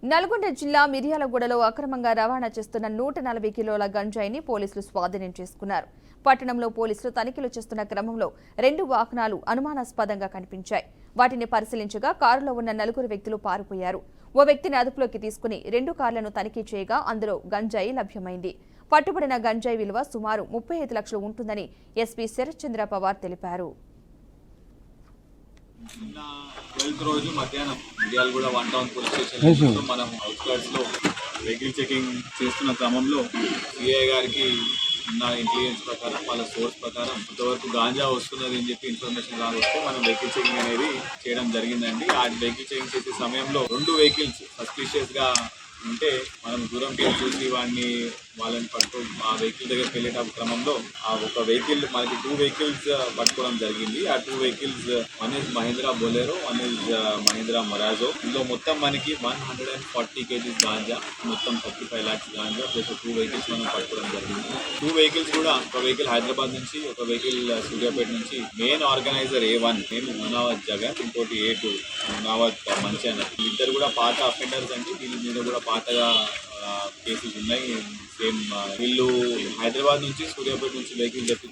నల్గొండ జిల్లా మిర్యాలగూడలో అక్రమంగా రవాణా చేస్తున్న 140 కిలోల గంజాయిని పోలీసులు స్వాధీనం చేసుకున్నారు. పట్టణంలో పోలీసులు తనిఖీలు చేస్తున్న క్రమంలో 2 వాహనాలు అనుమానాస్పదంగా కనిపించాయి. వాటిని పరిశీలించగా కారులో ఉన్న 4 వ్యక్తులు పారిపోయారు. ఓ వ్యక్తిని అదుపులోకి తీసుకుని 2 కార్లను తనిఖీ చేయగా అందులో గంజాయి లభ్యమైంది. పట్టుబడిన గంజాయి విలువ సుమారు 35 లక్షలు ఉంటుందని ఎస్పీ శరత్ చంద్ర పవార్ తెలిపారు. నిన్న 12th రోజు మధ్యాహ్నం మిర్యాలగూడ 1 టౌన్ పోలీస్ స్టేషన్ మనం అవుట్స్కర్ట్స్ లో వెహికల్ చెకింగ్ చేస్తున్న క్రమంలో సిఐ గారికి ఉన్న ఇంటెలిజెన్స్ ప్రకారం వాళ్ళ సోర్స్ ప్రకారం కొంతవరకు గాంజా వస్తున్నది అని చెప్పి ఇన్ఫర్మేషన్ రావస్తే మనం వెహికల్ చెకింగ్ అనేది చేయడం జరిగిందండి. ఆ వెహికల్ చెకింగ్ చేసే సమయంలో 2 వెహికల్స్ సస్పిషియస్ గా ఉంటే మనం దూరంకి చూసి వాళ్ళని ఆ వెహికల్ దగ్గరికి వెళ్ళేటప్పుడు క్రమంలో ఆ ఒక వెహికల్ మనకి 2 వెహికల్స్ పట్టుకోవడం జరిగింది. ఆ 2 vehicles one is Mahindra Bolero, one is Mahindra Marazzo. ఇందులో మొత్తం మనకి 140 కేజీస్ గాంజా, మొత్తం 35 lakhs గాంజా ప్లస్ 2 వెహికల్స్ మనం పట్టుకోవడం జరిగింది. 2 వెహికల్స్ కూడా, ఒక వెహికల్ హైదరాబాద్ నుంచి, ఒక వెహికల్ సూర్యాపేట నుంచి. మెయిన్ ఆర్గనైజర్ A1 నేను మునావత్ జగన్, ఇంకోటి A2 మునావత్ మంచి అన్నది. ఇద్దరు కూడా పాత అఫెండర్స్ అండి. వీళ్ళ మీద కూడా పాతగా కేసెస్ ఉన్నాయి. సేమ్ వీళ్ళు హైదరాబాద్ నుంచి సూర్యాపేట నుంచి వెహికల్ తెప్పించుకున్నారు.